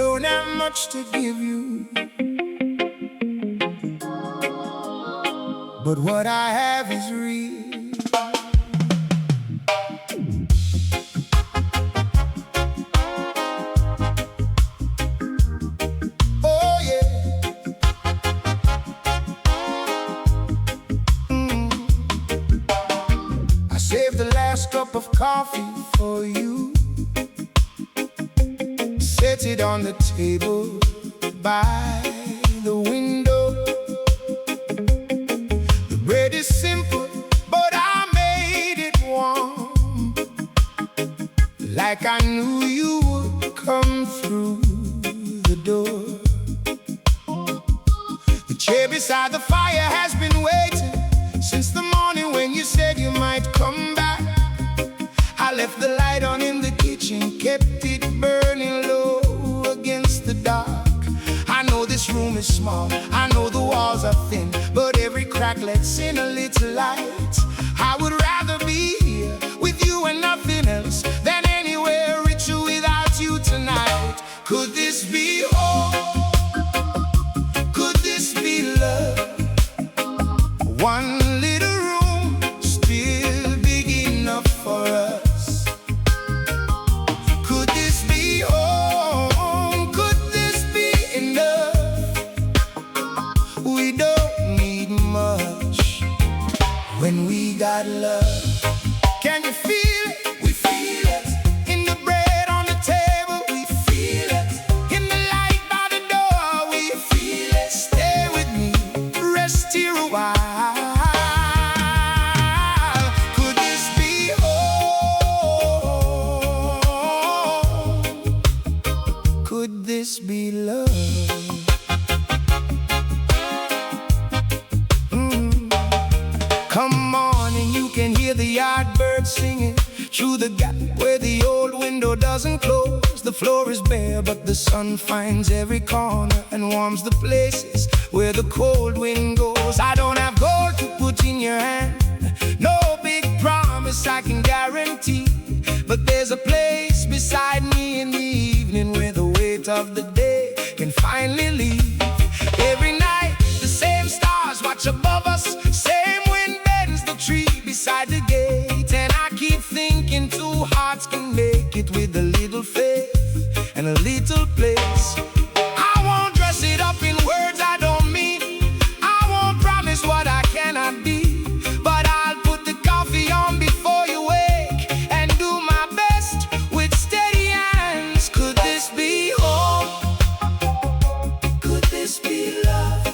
don't have much to give you, but what I have is real. Oh yeah. I saved the last cup of coffee for you, set it on the table by the window. The bread is simple, but I made it warm, like I knew you would come through the door. The chair beside the fire has been waiting since the morning when you said you might come back. I left the light on in the kitchen, kept it burning low against the dark. I know this room is small, I know the walls are thin, but every crack lets in a little light. I would rather be here with you and nothing else than anywhere richer without you tonight. Could this be home? Could this be love? One little room, still big enough for us. Could this be home? Could this be enough? We don't need much when we got love. Can you feel it? We feel it. In the bread on the table, we feel it. In the light by the door, we feel it. Stay with me, rest here a while. Could this be home? Could this be love? Come on, and you can hear the yard birds singing through the gap where the old window doesn't close. The floor is bare, but the sun finds every corner and warms the places where the cold wind goes. I don't have gold to put in your hand, no big promise I can guarantee, but there's a place beside me in the evening where the weight of the day can finally leave. Every night the same stars watch above us, same wind bends the tree beside the gate, and I keep thinking two hearts can make it with a little faith and a little place. I won't dress it up in words I don't mean, I won't promise what I cannot be, but I'll put the coffee on before you wake and do my best with steady hands. Could this be home? Could this be love?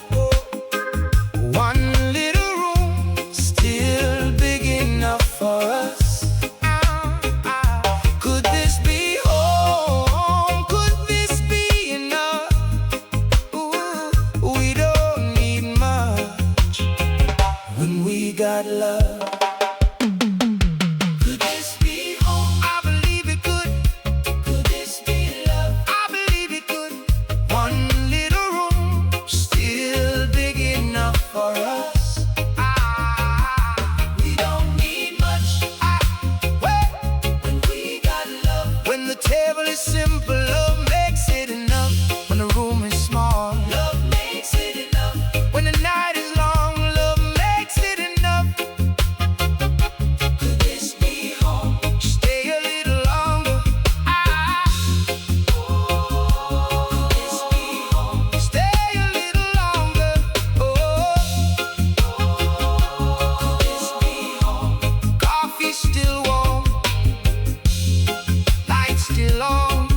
One little room, still big enough for us. Could this be home? Could this be enough? Ooh, we don't need much when we got love. Could this be home? I believe it could. Could this be love? I believe it could. One little room, still big enough for us. We don't need much when we got love. When the table is simple, love makes it enough. When the room is small, love makes it enough. When the night is long, love makes it enough. Could this be home? Stay a little longer. Could this be home? Stay a little longer. Could this be home? Coffee still warm, lights still on.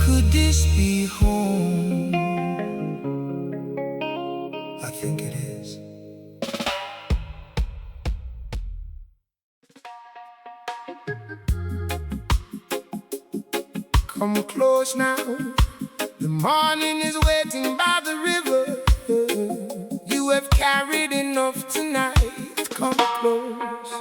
Could this be home? I think it is. Come close now, the morning is waiting by the river. You have carried enough tonight. Come close.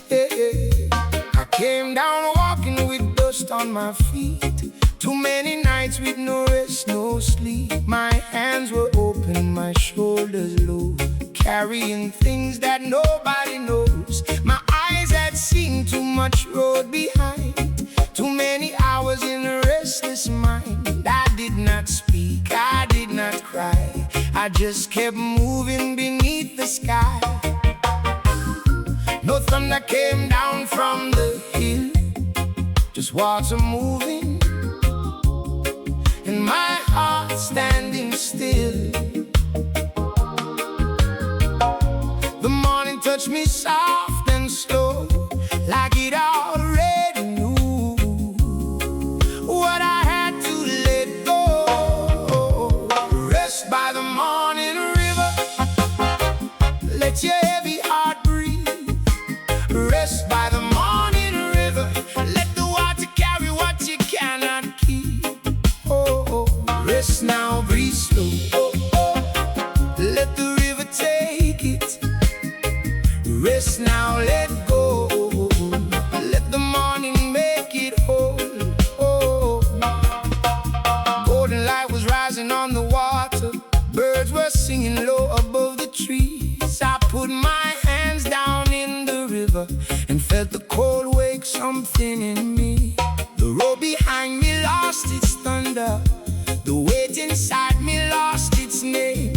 Yeah, yeah. I came down walking with dust on my feet, Too many nights with no rest, no sleep. My hands were open, my shoulders low, carrying things that nobody knows. My eyes had seen too much road behind, too many hours in a restless mind. I did not speak, I did not cry, I just kept moving beneath the sky. No thunder came down from the hill, just water moving, and my heart standing still. The morning touched me soft and slow, like it already knew what I had to let go. Rest by the morning river, let your heavy heart breathe. Rest by the morning river, let the water carry what you cannot keep. Rest now, breathe slow. Let the river take it. Rest now, let go. Let the morning make it whole. Golden light was rising on the water, birds were singing low above the trees. I put my hands down in the river and felt the cold wake something in me. The road behind me lost its thunder, the weight inside me lost its name.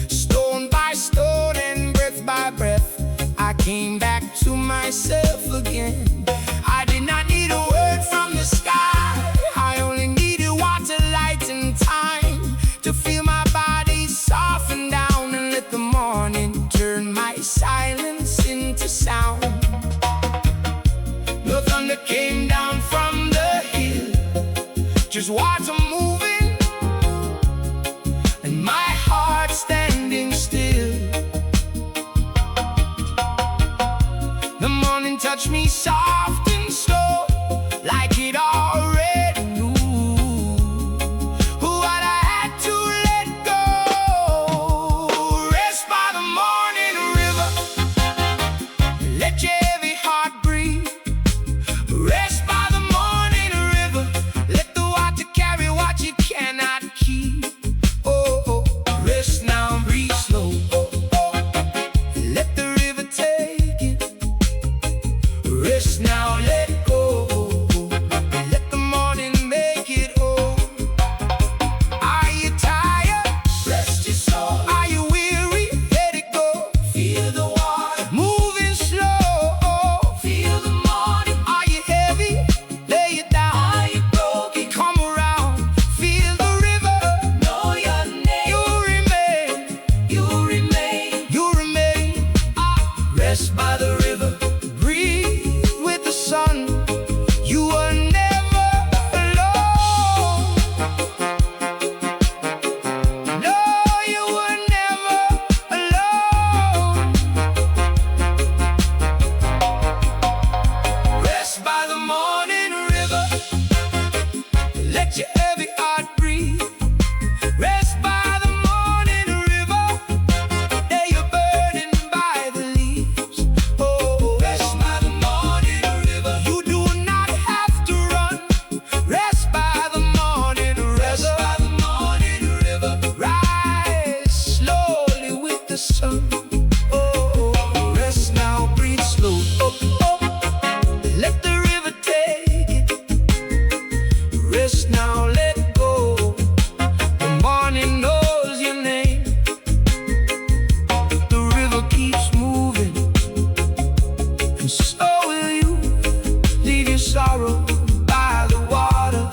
Stone by stone and breath by breath, I came back to myself again. I did not need a word from the sky, I only needed water, light and time to feel my body soften down and let the morning turn my silence into sound. No thunder came down from the hill, just water moving, and my heart standing still. The morning touched me soft and slow, like it already knew what I had to let go. Rest by the morning river, let your heavy heart breathe. Rest by the morning river, let the water carry what you cannot keep. Rest now, breathe slow. Let the river take it. Rest now, let go. Let the morning make it whole. Are you tired? Rest your soul. Are you weary? Let it go. Feel the water moving slow. Feel the morning. Are you heavy? Lay it down. Are you broken? Come around. Feel the river. Know your name. You remain. You remain. You remain. Rest by the river. Breathe with the sun. You are never alone. No, you were never alone. Rest by the morning river, let your heavy heart breathe. Rest by the morning river, lay your burden by the leaves. Rest by the morning river, you do not have to run. Rest by the morning river, rest by the morning river, rise slowly with the sun. Rest now, breathe slow. Let the river take it. Rest now, let go. The morning knows your name. The river keeps moving, and so will you. Leave your sorrow by the water.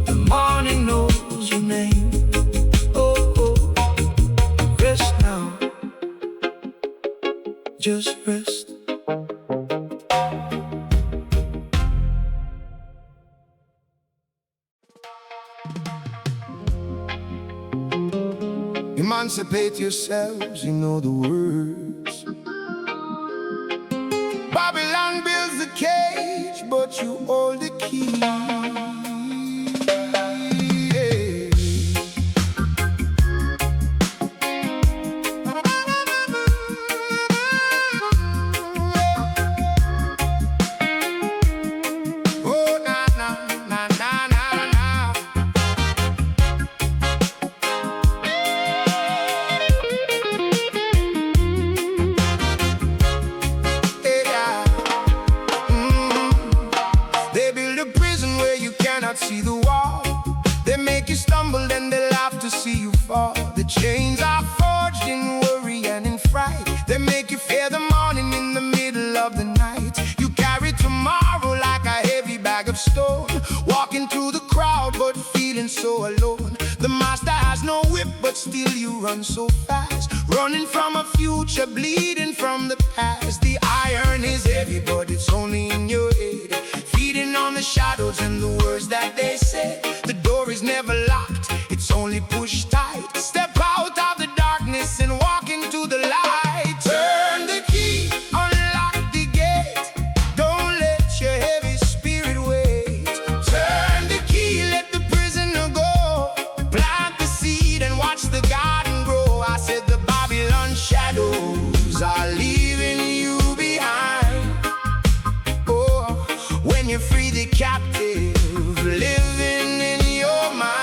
The morning knows your name. Rest now, just rest. Emancipate yourselves, you know the words. Babylon builds the cage, but you hold the key. Oh, na na na na na na. cannot see the wall. They make you stumble, then they laugh to see you fall. The chains are forged in worry and in fright. They make you fear the morning in the middle of the night. You carry tomorrow like a heavy bag of stone, walking through the crowd but feeling so alone. The master has no whip, but still you run so fast, running from a future, bleeding from the past. The iron is heavy, but it's only in your head, feeding on the shadows and the words that they say. The door is never locked, it's only pushed tight. Step out of the darkness and walk into the light. Turn the key, unlock the gate. Don't let your heavy spirit wait. Turn the key, let the prisoner go. Plant the seed and watch the garden grow. I said the Babylon shadows are leaving you behind. Oh, when you free the captive, living in your mind.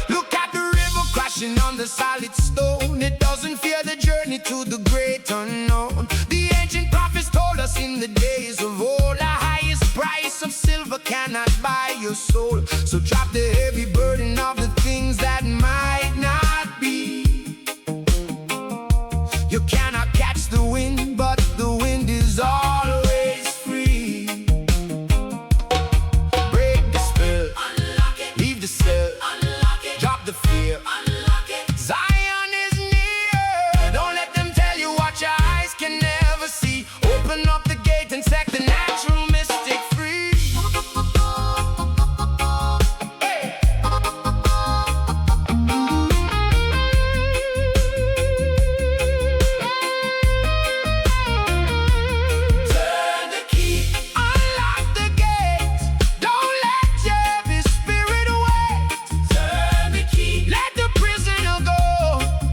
Look at the river crashing on the solid stone. It doesn't fear the journey to the great unknown. The ancient prophets told us in the days of old, the highest price of silver cannot buy your soul. So drop the heavy burden of the things that might not be. You cannot catch the wind, but the wind is always free. Break the spell, unlock it. Leave the cell, unlock it. Drop the fear, unlock it. Zion is near. Don't let them tell you what your eyes can never see. Open up the gate and set the natural mystic free. Turn the key, unlock the gate. Don't let your heavy spirit wait. Turn the key, let the prisoner go.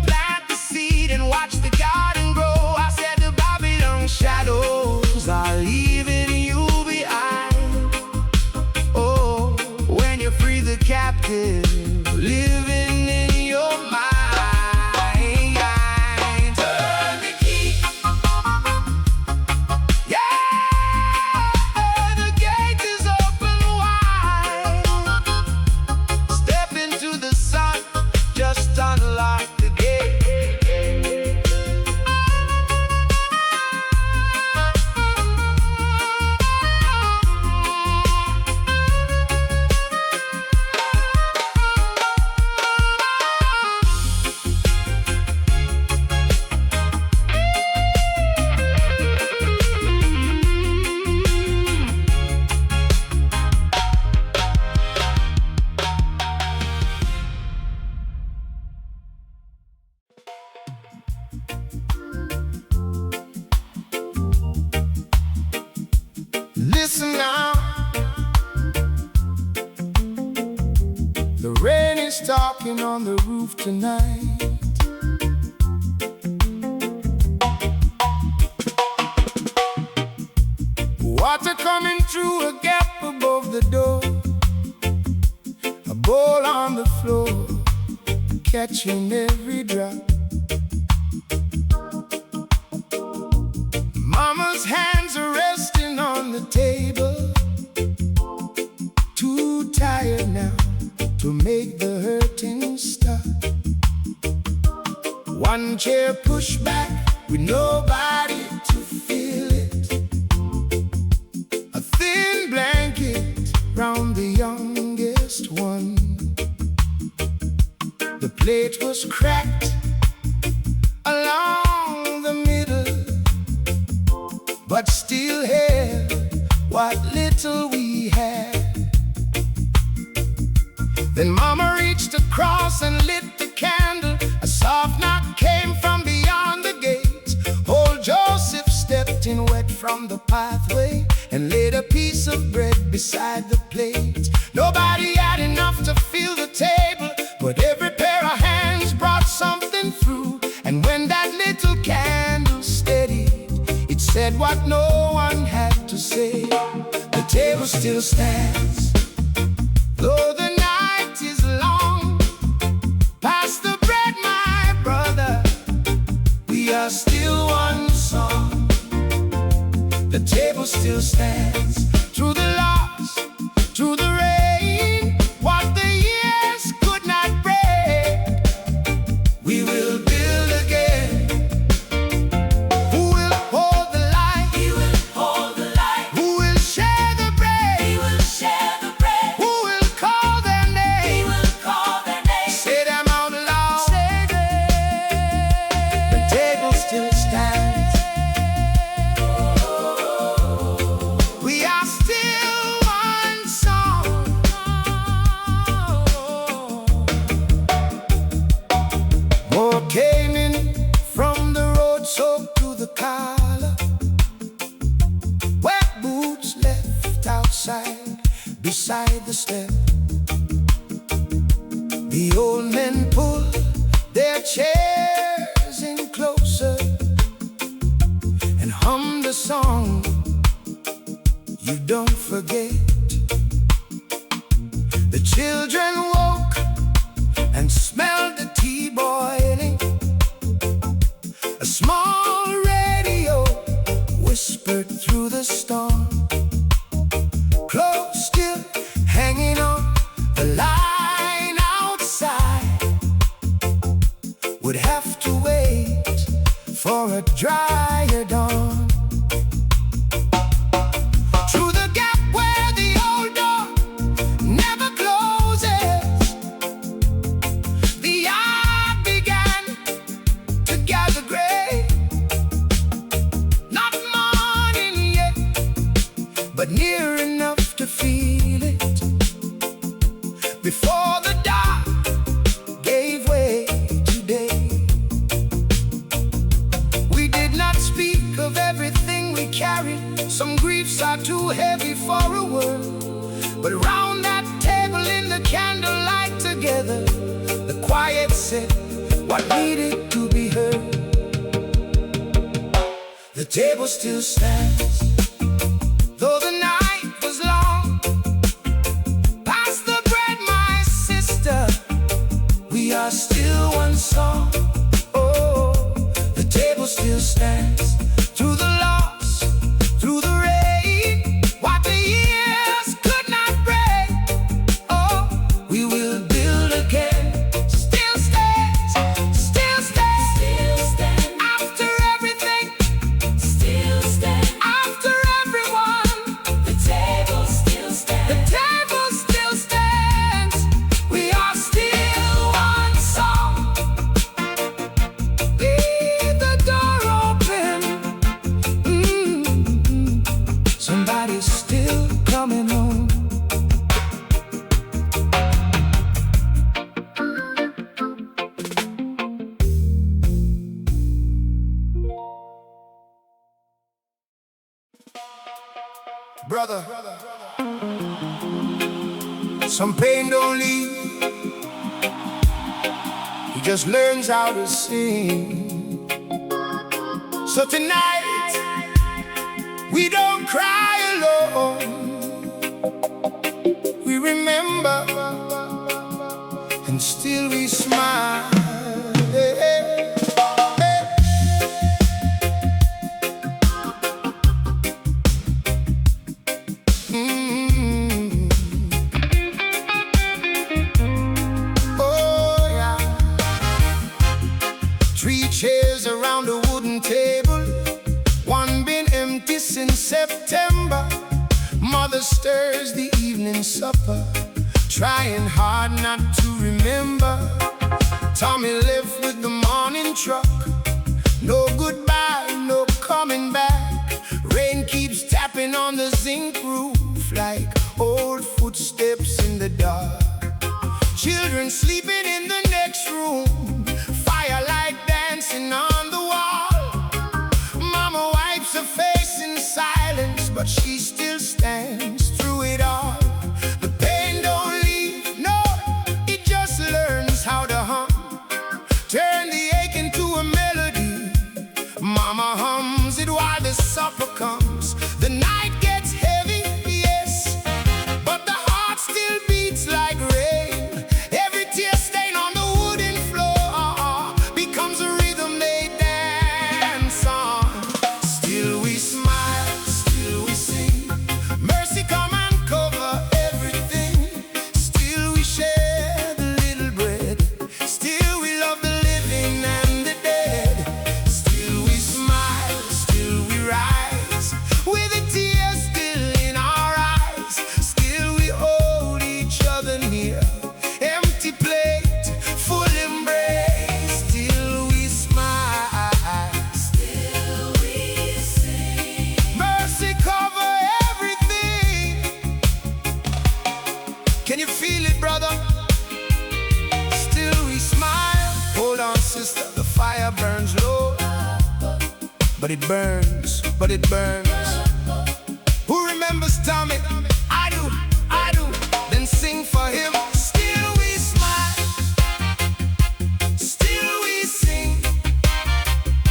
Plant the seed and watch the garden grow. I said the Babylon shadows are leaving you behind. Oh, when you free the captive, living in your mind. Turn the key. Yeah, the gate is open wide. Step into the sun, just unlock the gate. Listen now, the rain is talking on the roof tonight. Water coming through a gap above the door, a bowl on the floor, catching every drop. Mama's hands are resting on the table, too tired now to make the hurting stop. One chair pushed back with nobody to feel it, a thin blanket round the youngest one. The plate was cracked along the middle, but still held what little we had. Then Mama reached across and lit the candle. A soft knock came from beyond the gate. Old Joseph stepped in wet from the pathway and laid a piece of bread beside the plate. Nobody had enough to fill the table, but every pair of hands brought something through. And when that little candle steadied, it said what no one had to say. The table still stands, Though the night is long, pass the bread, my brother. We are still one song. The table still stands through the loss, through the rain. What the years could not break, we will build again. Who will hold the light? He will hold the light. Who will share the bread? He will share the bread. Who will call their He name? will call their name. Say them out loud. Say them. The table still stands. We are still one song. More came in from the road, soaked to the collar. Wet boots left outside, beside the step. The old men pull their chairs in closer and hum the song you don't forget. The children woke and smelled the tea boiling. A small radio whispered through the storm. Clothes still hanging on the line outside. Would have to wait for a drier dawn. Through the gap where the old door never closes, the yard began to gather gray. Not morning yet, but near enough to feel it. Before the dark gave way today. We did not speak of everything we carried. Some griefs are too heavy for a word. But around that table in the candlelight together, the quiet said what needed to be heard. The table still stands, though the night was long. Pass the bread, my sister. We are still one song. Oh, the table still stands through the loss, through the rain. What the years could not break, oh, we will build again. Still stands, still stands, Still stand. after everything, Still stand. after everyone. The table still The stands. table still stands. We are still one song. Leave the door open. Somebody's still coming home. Brother, some pain don't leave. He just learns how to sing. So tonight, we don't cry alone. We remember, and still we smile. Hey, hey, hey. Oh yeah. 3 chairs around a wooden table, one been empty since September. Mother stirs the evening supper, trying hard not to remember. Tommy left with the morning truck. No goodbye, no coming back. Rain keeps tapping on the zinc roof like old footsteps in the dark. Children sleeping in the next room, firelight dancing on the wall. Mama wipes her face in silence, but she still stands through it all. The pain don't leave, no, it just learns how to hum. Turn the ache into a melody. Mama hums it while the supper comes. The night gets heavy, yes, you feel it, brother, still we smile. Hold on, sister, the fire burns low, but it burns, but it burns. Who remembers Tommy? I do, I do. Then sing for him. Still we smile, still we sing.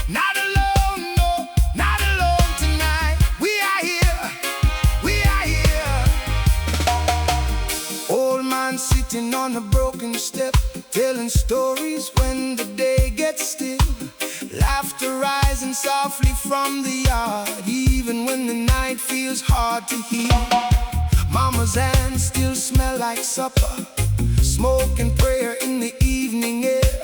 Not alone, no, not alone tonight. We are here, we are here. Old man sitting on a broken step, telling stories when the day gets still. Laughter rising softly from the yard, even when the night feels hard to hear. Mama's hands still smell like supper, smoke and prayer in the evening air.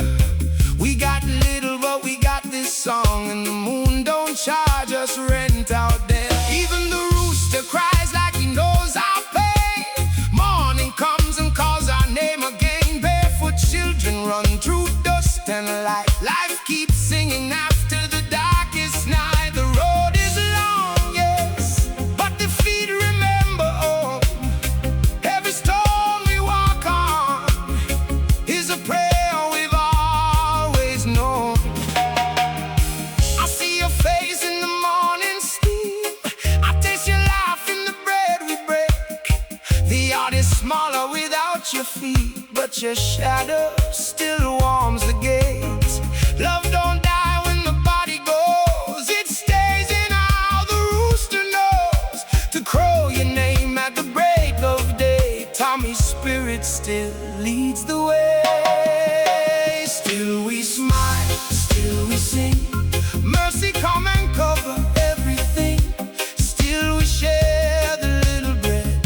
We got little, but we got this song, and the moon don't charge us rent out there. Even the rooster cries like he knows our pain. Morning comes and calls our name again. Barefoot children run through dust and light. Life keeps singing after the darkest night. The road is long, yes, but the feet remember home. Every stone we walk on is a prayer we've always known. I see your face in the morning steam. I taste your laugh in the bread we break. The yard is smaller without your feet, but your shadow still warms the gate. Love don't die when the body goes. It stays in how the rooster knows to crow your name at the break of day. Tommy's spirit still leads the way. Still we smile, still we sing. Mercy come and cover everything. Still we share the little bread.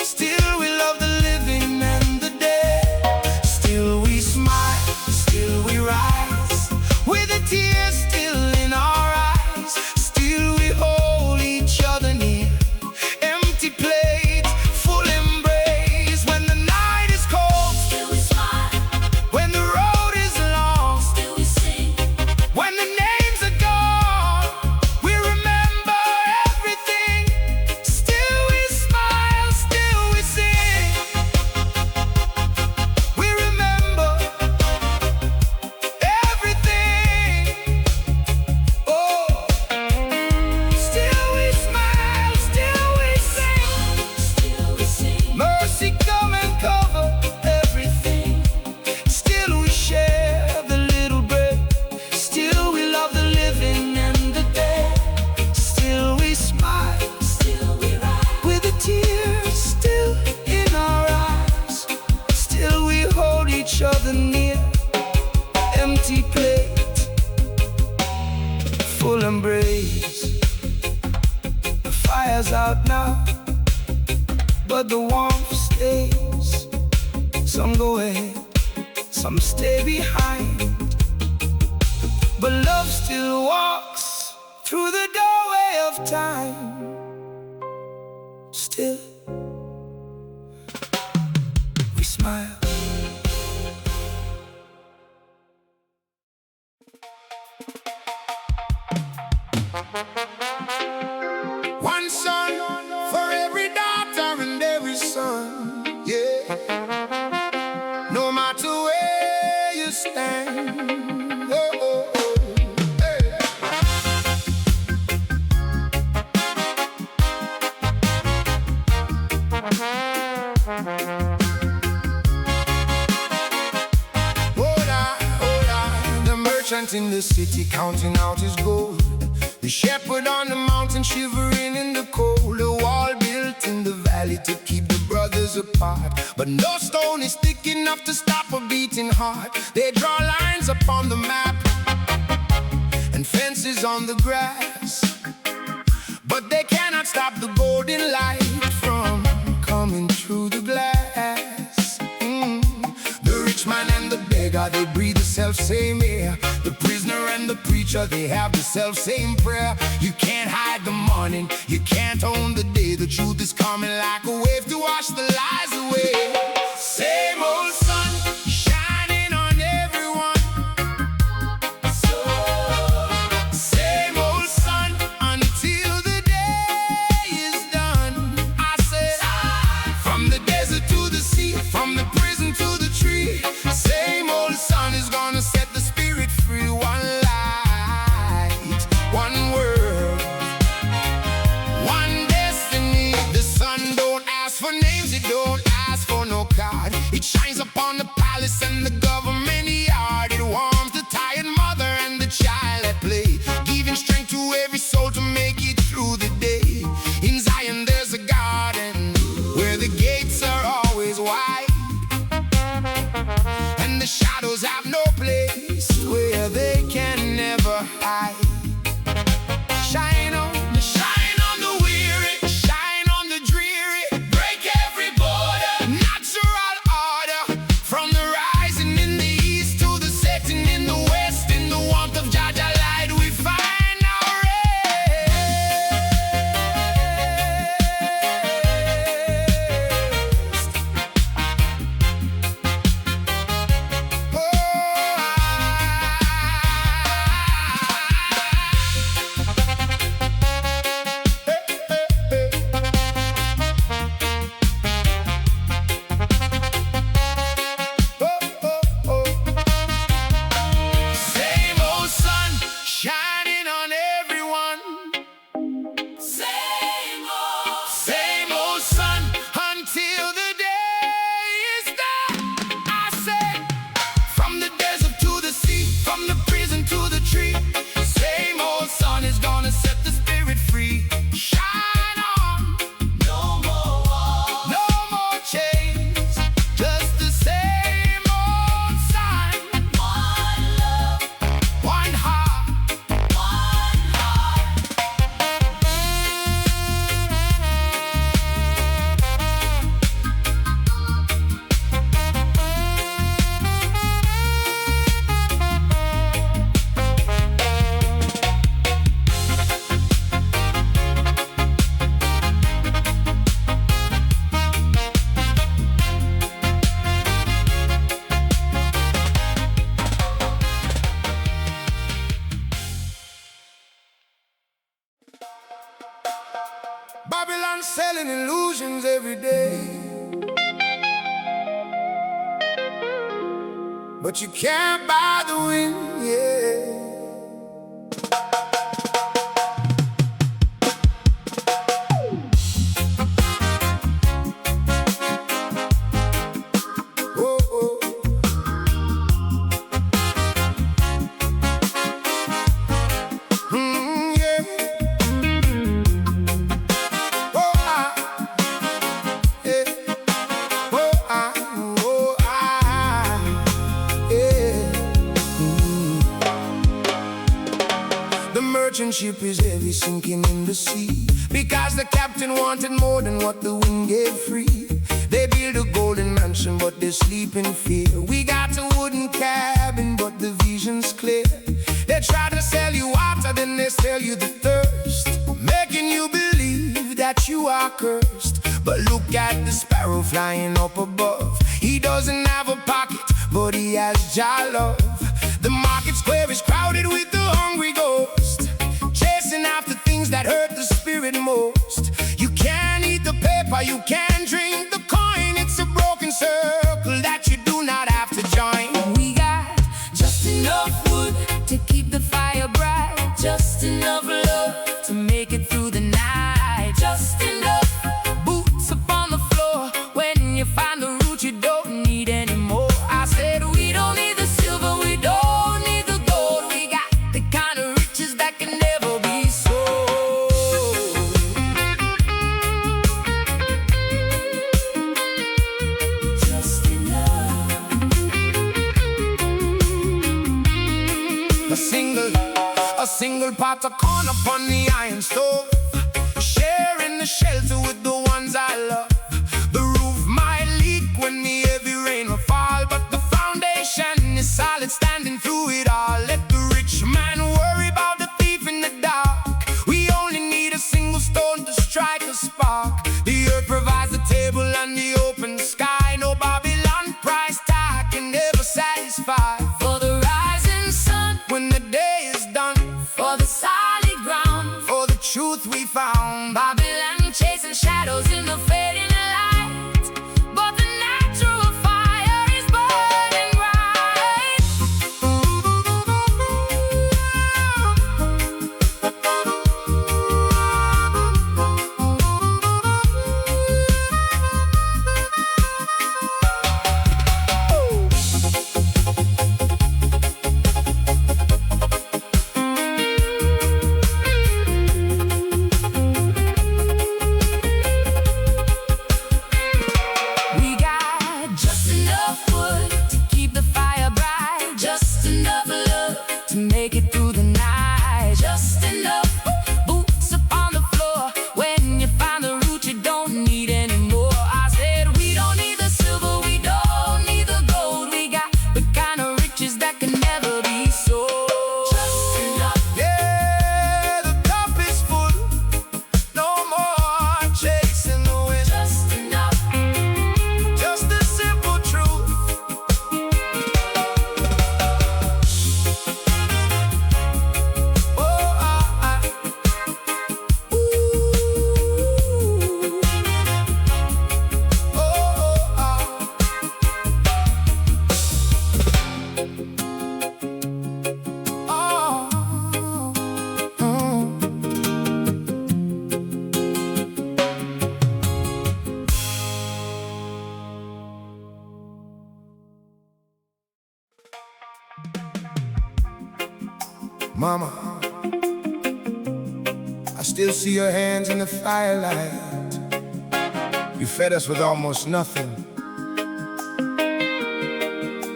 Still we love the living and the dead. Still we smile, still we rise, with the tears still in our eyes. Still we hold each other near. Empty plates, full embrace. When the night is cold, Still we smile, when the road is long, still we sing. when the names are gone, we remember everything. Still we smile, still we sing. We remember everything. Oh, still we smile, still we sing. Still we sing. Mercy come and cover everything. Still we share the little bread. Still we love the living and the dead. Still we smile, Still we rise. with the tears still in our eyes. Still we hold each other near. Empty plate, full embrace. The fire's out now, but the warmth stays. Some go ahead, some stay behind, but love still walks through the doorway of time. Still we smile. One son for every daughter and every son, yeah. No matter where you stand, oh, oh, oh, hey. The merchant in the city counting out his gold. The shepherd on the mountain shivering in the cold. A wall built in the valley to keep the brothers apart, but no stone is thick enough to stop a beating heart. They draw lines upon the map and fences on the grass, but they cannot stop the golden light from coming through the glass. The rich man and the beggar, they breathe the self-same air. The prisoner and the preacher, they have the self-same prayer. You can't hide the morning, you can't own the day. The truth is coming like a wave to wash the lies away. Same old sun shining on everyone. Same old sun until the day is done. I said, from the desert to the sea, says it don't ask for no card. It shines upon the palace and the government yard. It warms the tired mother and the child at play, giving strength to every soul to make it through the day. In Zion there's a garden where the gates are always wide, and the shadows have no place where they can never hide. Shine on the weary, shine on the dreary, break every border, natural order. From the rising in the east to the setting in the west, in the warmth of Jaja light we find our rest. Same old sun shining on everyone. Same Same old sun until the day is done. I said, from the desert to the sea, from the prison to the tree, same old sun is gonna set the spirit free. Shine on, no more war. no more chains, just the same old sun. One love, One heart, one heart. Babylon selling illusions every day, but you can't buy the wind, yeah. Oh, oh. Yeah. Oh, yeah. Oh, yeah. The merchant ship is heavy, sinking in the sea, because the captain wanted more than what the wind gave free. They build a golden mansion, but they sleep in fear. We got a wooden cabin, but the vision's clear. They try to sell you water, then they sell you the thirst, making you believe that you are cursed. But look at the sparrow flying up above. He doesn't have a pocket, but he has Jah love. The market square is crowded with the hungry ghost, chasing after things that hurt the spirit most. You can't eat the paper, you can't drink the coin. It's a broken circle that you do not have to join. We got just enough wood to keep the fire bright, just enough love to make it through the night, just enough boots upon the floor. When you find the root, you don't need any more. I said we don't need the silver, we don't need the gold. We got the kind of riches that can never be sold. Just enough. A single pot of corn upon the iron stove, sharing the shelter with the ones I love. The roof might leak when the heavy rain will fall, but the foundation is solid, standing through it all. Let the rich man worry about the thief in the dark. We only need a single stone to strike a spark. The earth provides the table and the open sky. No Babylon price tag can never satisfy. For the rising sun, When the day is done, for the solid ground, for the truth we found. Babylon chasing shadows in the fading Mama, I still see your hands in the firelight. You fed us with almost nothing,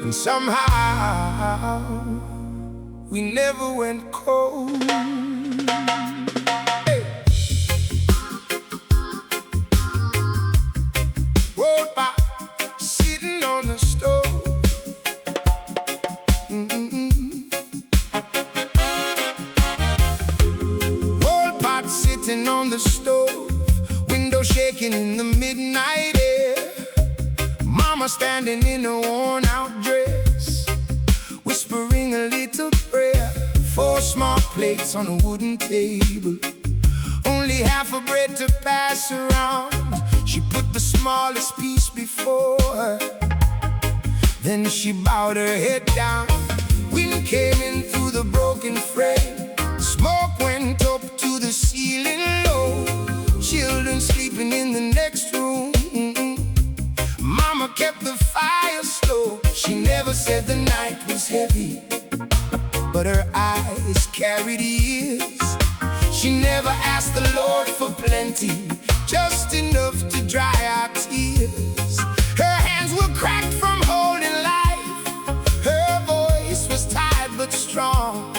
and somehow we never went cold. Hey. Rolled by, sitting on the stove. Rolled pot sitting on the stove, window shaking in the midnight air. Mama standing in a worn-out dress, whispering a little prayer. 4 small plates on a wooden table, only half a bread to pass around. She put the smallest piece before her, then she bowed her head down. Wind came in through the broken frame, smoke went up to the ceiling low. Children sleeping in the next room. Mama kept the fire slow. She never said the night was heavy, but her eyes carried years. She never asked the Lord for plenty, just enough to dry our tears. Her hands were cracked from holding life. Her voice was tired but strong.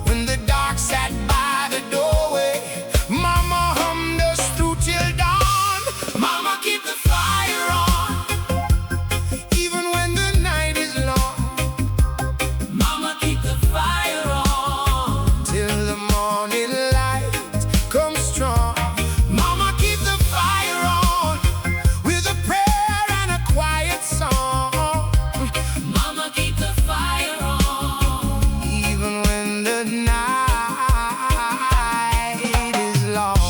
When the dark sat by the doorway, Mama hummed us through till dawn. Mama, keep the fire on, even when the night is long. Mama, keep the fire on, till the morning light comes strong. Mama, keep the fire on, with a prayer and a quiet song. Mama, keep the fire on, even when the night is long.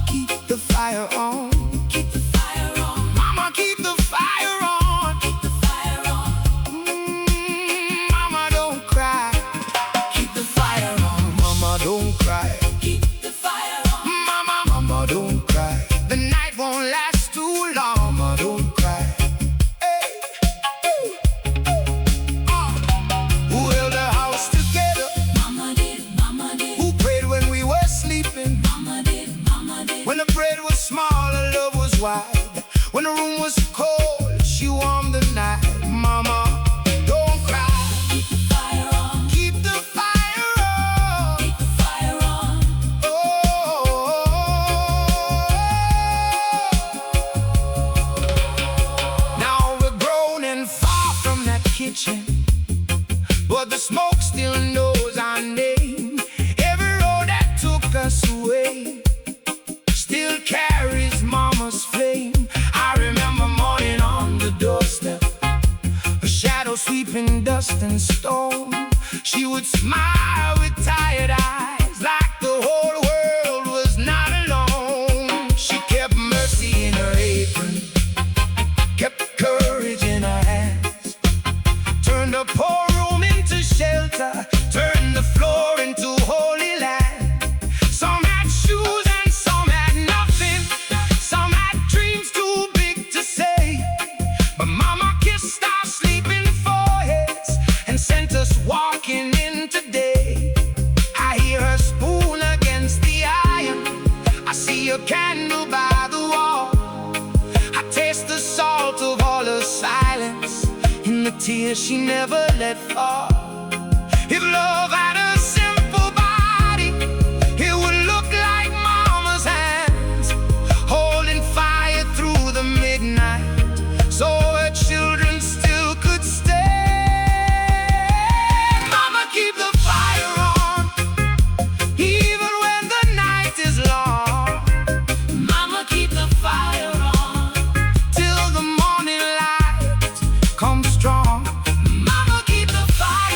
Keep the fire on, keep the fire on. Mama, keep the fire on, keep the fire on. Mama, don't cry, keep the fire on. Mama, don't cry, keep the fire on. Mama, don't cry. The night won't last too long. Mama, don't cry. Hey, hey, who held the house together? Mama did, Mama did. Who prayed when we were sleeping? Mama did, Mama did. When the bread was small, her love was wide. When the room was cold, she warmed the night. Mama, don't cry. Keep the fire on. Keep the fire on. Keep the fire on. Now we're grown and far from that kitchen, but the smoke still knows our name. Every road that took us away still carries Mama's flame. I remember morning on the doorstep, a shadow sweeping dust and stone. She would smile with tired eyes, like the whole world was not alone. She kept mercy in her apron, kept courage in her hands, turned a poor room into shelter, turned the floor into holy land. Some had shoes and some had nothing, some had dreams too big to say. But Mama kissed our sleeping foreheads and sent us walking in today. I hear her spoon against the iron, I see a candle by the wall. I taste the salt of all her silence in the tears she never let fall. If love had a simple body, it would look like Mama's hands, holding fire through the midnight, so her children still could stay. Mama, keep the fire on, even when the night is long. Mama, keep the fire on, till the morning light comes strong. Mama, keep the fire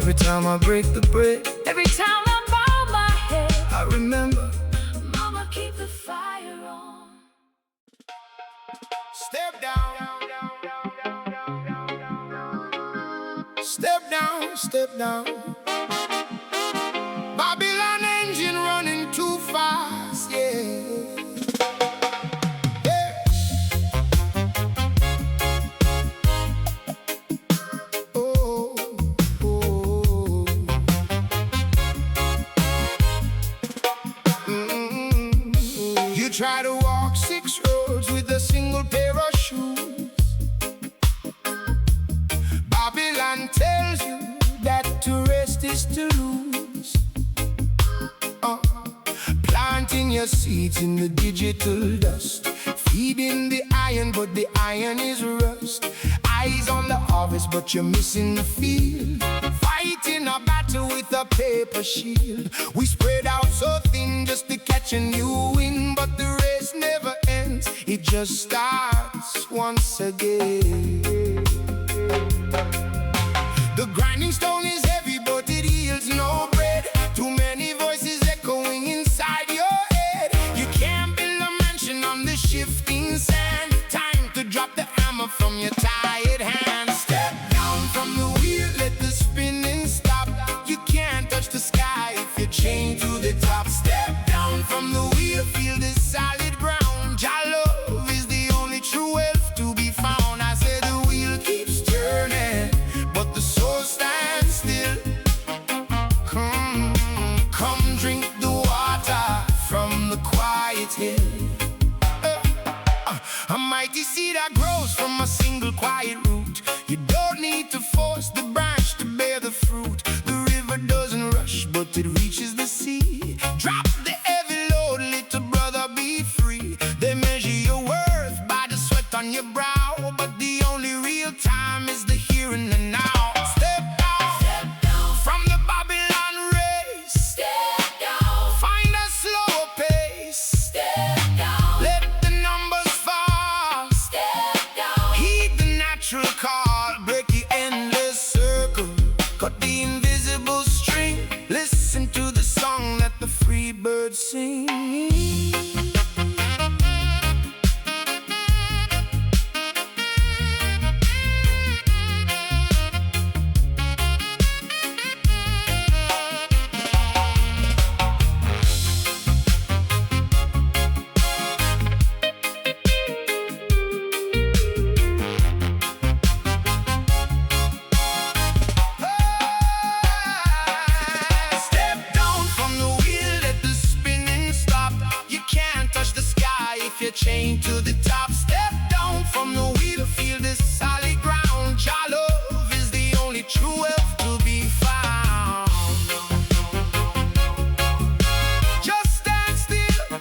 Every time I break the bread, every time I bow my head, I remember, Mama, keep the fire on. step down, step down, step down. Babylon engine running too fast, yeah. Try to walk 6 roads with a single pair of shoes. Babylon tells you that to rest is to lose. Planting your seeds in the digital dust, feeding the iron, but the iron is rust. Eyes on the harvest, but you're missing the field. Fighting a battle with a paper shield. We spread out so thin just to catch a new wind, but the race never ends, it just starts once again. The grinding stone is heavy, but it yields no bread. Too many voices echoing inside your head. You can't build a mansion on the shifting sand. Time to drop the hammer from your tired hand. Step down from the wheel, let the spinning stop. You can't touch the sky if you're chained to the top. Step down from the wheel, feel the solid ground. Your love is the only true wealth to be found. I said the wheel keeps turning, but the soul stands still. Come drink the water from the quiet hill. A mighty seed that grows from a single quiet root. You don't need to force the branch to bear the fruit. The river doesn't rush, but it reaches the sea. Drop the heavy load, little brother, be free. They measure your worth by the sweat on your brow, but the only real time is the here and the now. Step down from the Babylon race. Step down, Find a slower pace. step down, Let the numbers fall. step down. Heed the natural call. Break the endless circle. Cut the invisible string. Listen to the song that the free birds sing. Step down from the wheel, let the spinning stop. You can't touch the sky if you're chained to the top. Step down from the wheel, feel the solid ground. Your love is the only true wealth to be found. Just stand still,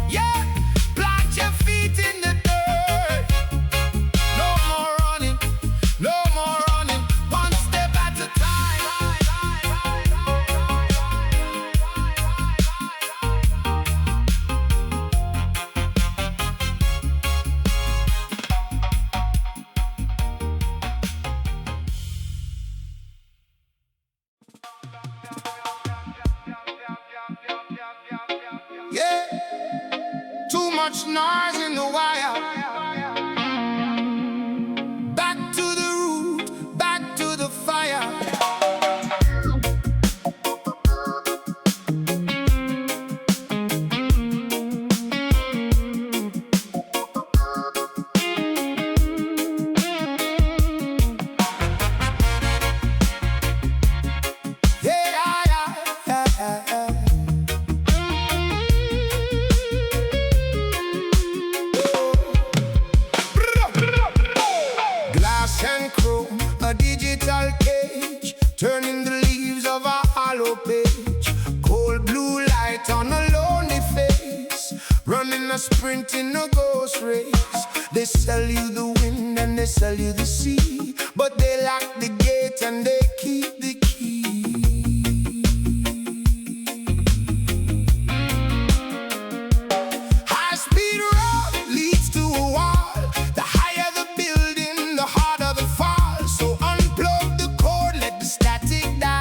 yeah, plant your feet in the dirt. No more running, no more running, one step at a time. Yeah, too much noise in the wire. Back to the root, back to the fire. Glass and chrome, a digital cage, turning the leaves of a hollow page. Cold blue light on a lonely face, running a sprint in a ghost race. They sell you the wind and they sell you the sea, but they lock the gate and they keep the key. High-speed road leads to a wall. The higher the building, the harder the fall. So unplug the cord, let the static die.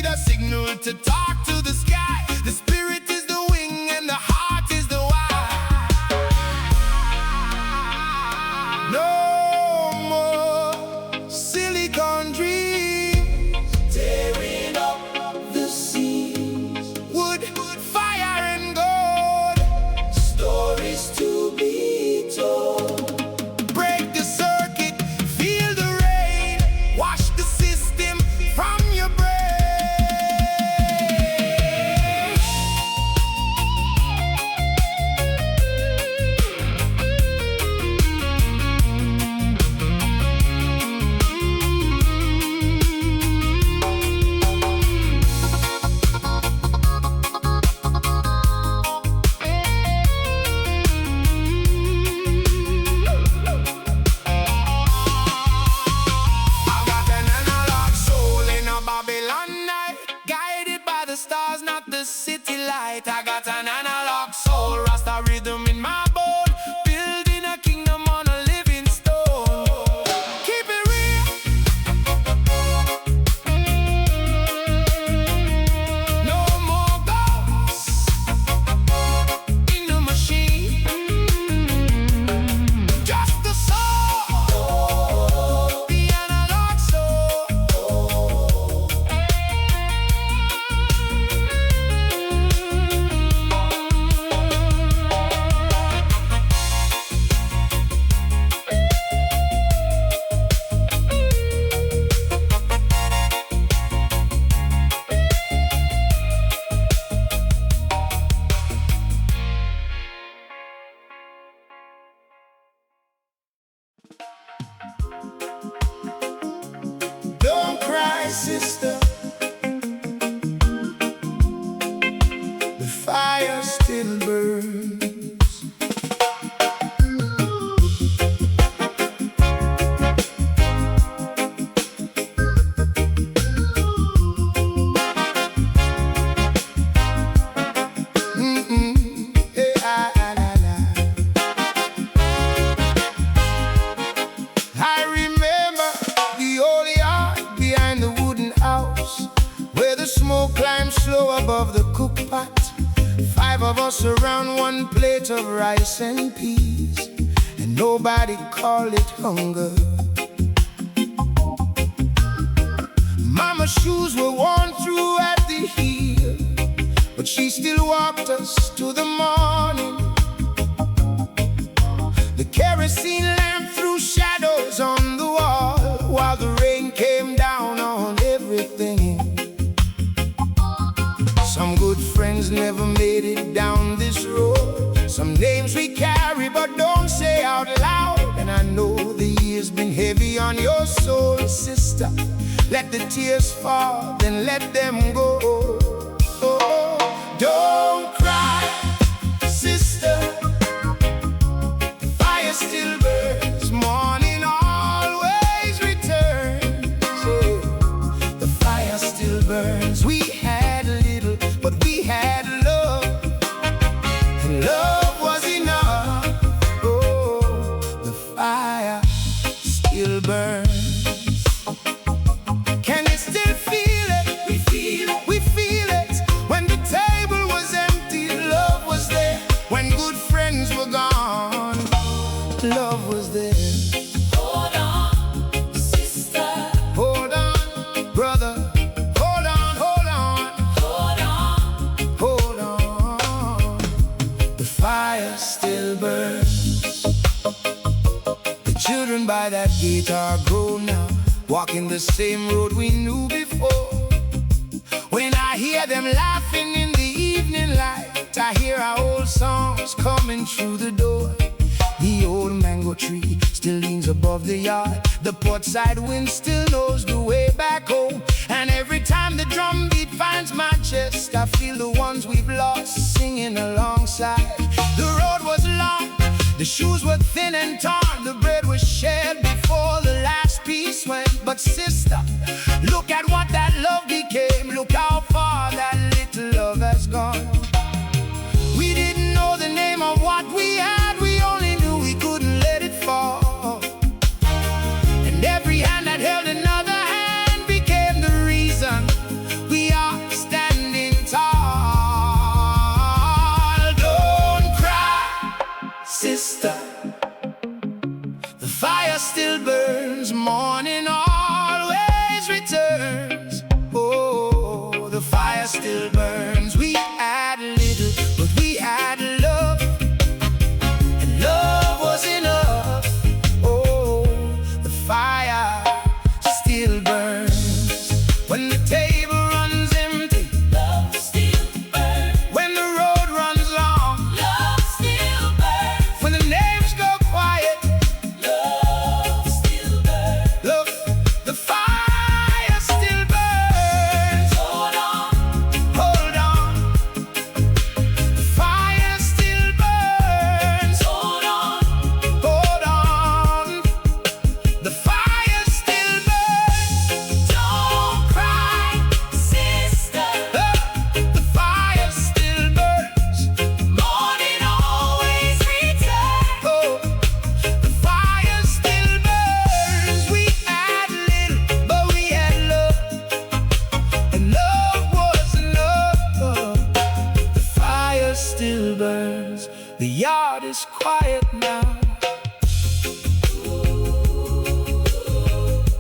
need a signal to talk to the sky. The spirit is the wing and the heart is the why. No more silicon dreams tearing up the seas. Wood, fire and gold, stories to be told. Break the circuit, feel the rain, wash the system from your brain. Stars, not the city light. I got an analog soul, Rasta rhythm in my bone, building a kingdom on a living stone. Keep it real, no more ghosts in the machine, just the soul, the analog soul. Don't cry, sister. The fire still burns. Hey, I remember the old yard behind the wooden house, where the smoke climbed slow above the cook pot. 5 of us around one plate of rice and peas, and nobody called it hunger. Mama's shoes were worn through at the heel, but she still walked us to the morning. The kerosene lamp threw shadows on the wall, while the rain came down on everything. Some good friends never made it down this road. Some names we carry but don't say out loud. And I know the year's been heavy on your soul, sister. Let the tears fall, then let them go. Oh, don't cry, sister. The fire still burns, morning always returns. The fire still burns. We had little, but we had love, and love was enough. Oh, the fire still burns. Can you still feel it? We feel it. We feel it. When the table was empty, love was there. When good friends were gone, love was there. Hold on, sister. Hold on, brother. Hold on, hold on, Hold on, hold on. The fire still burns. The children by that gate are grown now, walking the same road we knew before. When I hear them laughing in the evening light, I hear our old songs coming through the door. The old mango tree still leans above the yard. The portside wind still knows the way back home. And every time the drum beat finds my chest, I feel the ones we've lost singing alongside. The road was long, the shoes were thin and torn, the bread was shared before the last piece went. But sister, look at what that love became. Look how far that little love has gone. We didn't know the name of what we had, we only knew we couldn't let it fall. And every hand that held another hand became the reason we is quiet now.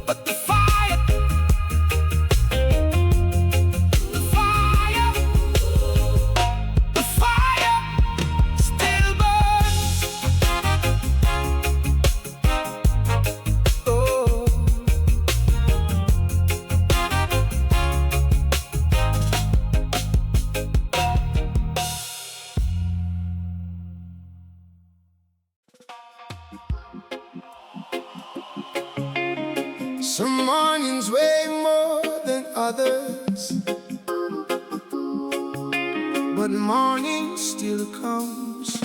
But the fire, the fire, the fire still burns. Oh. Some mornings weigh more than others, but morning still comes.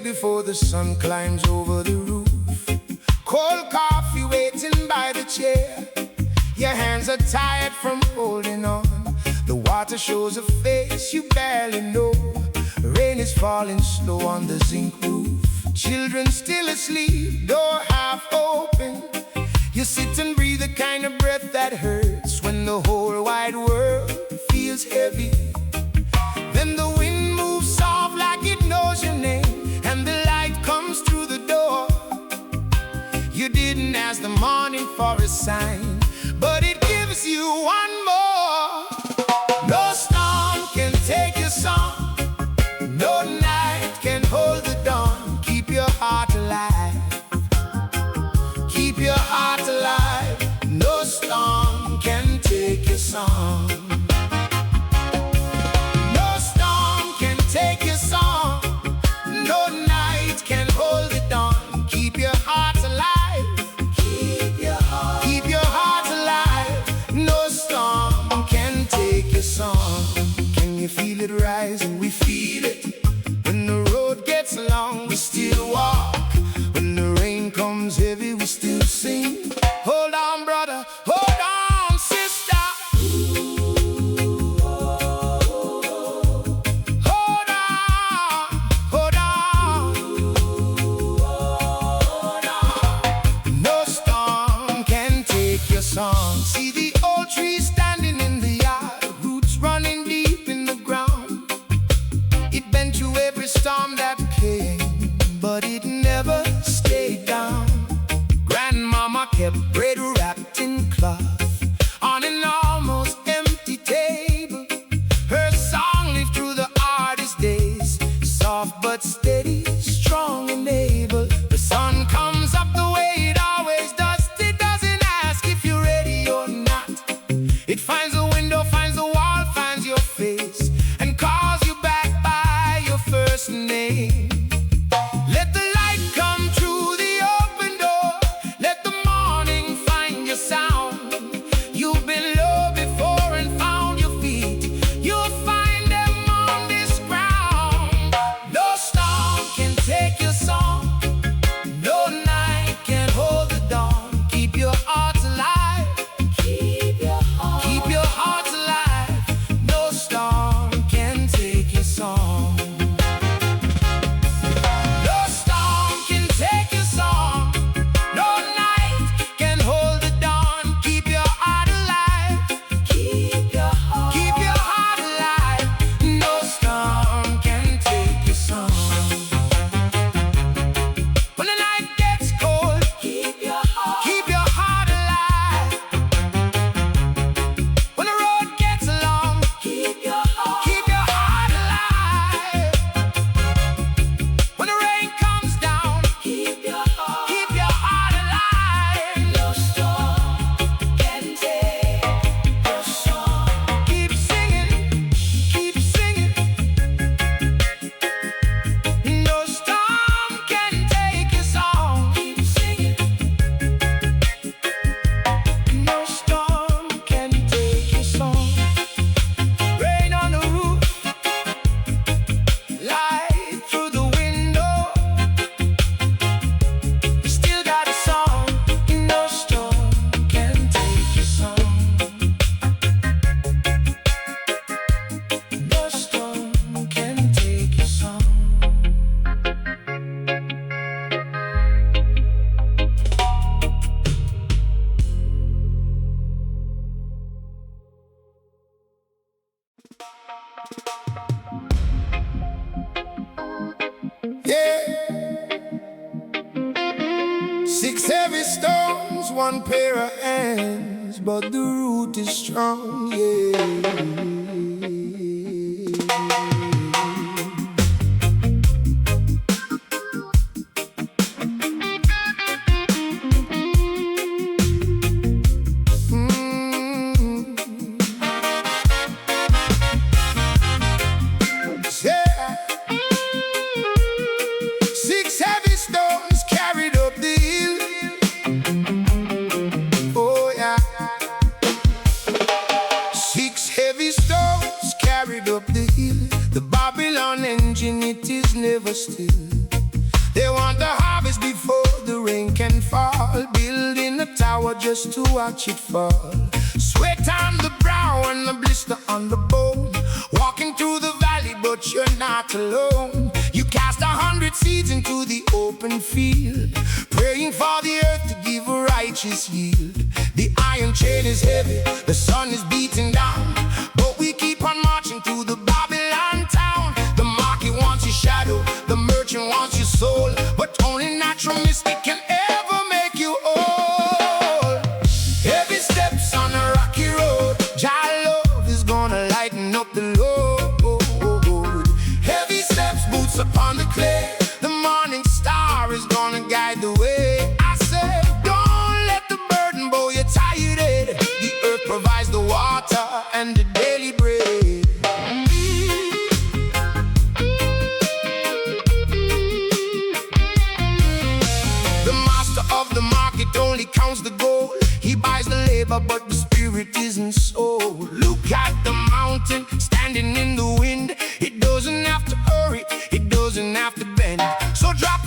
Before the sun climbs over the roof, cold coffee waiting by the chair. Your hands are tired from holding on. The water shows a face you barely know. Rain is falling slow on the zinc roof. Children still asleep, door half open. You sit and breathe the kind of breath that hurts when the whole wide world feels heavy. Then the wind moves soft like it knows your name, and the light comes through the door. You didn't ask the morning for a sign, but it gives you one more. No storm can take your song, no night can hold the dawn. Keep your heart alive, keep your heart alive. No storm can take your song. No storm can take your song, no night can hold it on. Keep your heart alive, keep your heart alive. No storm can take your song. Can you feel it rising? We feel it. When the road gets long, we still walk. When the rain comes heavy, we still sing. Hold on, brother, hold on, sister. See the old tree standing in the yard, roots running deep in the ground. It bent through every storm that came, but it never stayed down. Grandmama kept bread wrapped in cloth on an almost empty table. Her song lived through the hardest days, soft but steady, strong and able. The sun comes up the way it always does. It finds a window, finds a wall, finds your face, and calls you back by your first name. Let the light come through the open door. Let the morning find your sound. You've been low before and found your feet. You'll find them on this ground. No storm can take your song, no night can hold the dawn. Keep your heart alive, keep your heart alive. No storm can take your song. No storm can take your song, no night can hold the dawn. Keep your heart alive, keep your heart alive. No storm can take your song. When the night gets cold, keep your heart alive. When the road gets long, keep your heart alive. Yeah. 6 heavy stones, 1 pair of hands, but the root is strong, yeah. It is never still. They want the harvest before the rain can fall, building a tower just to watch it fall. Sweat on the brow and the blister on the bone, walking through the valley but you're not alone. You cast 100 seeds into the open field, praying for the earth to give a righteous yield. The iron chain is heavy, the sun is beating down, but we keep on marching through the Babylon town. Wants your shadow, the merchant wants your soul, but only natural mystic can ever make you whole. Heavy steps on a rocky road, Jah love is gonna lighten up the load. Heavy steps, boots upon the clay, the morning star is gonna guide the way. I say, don't let the burden bow your tired head. The earth provides the water and the daily bread. Only counts the gold, he buys the labor, but the spirit isn't sold. Look at the mountain standing in the wind, it doesn't have to hurry, it doesn't have to bend. So drop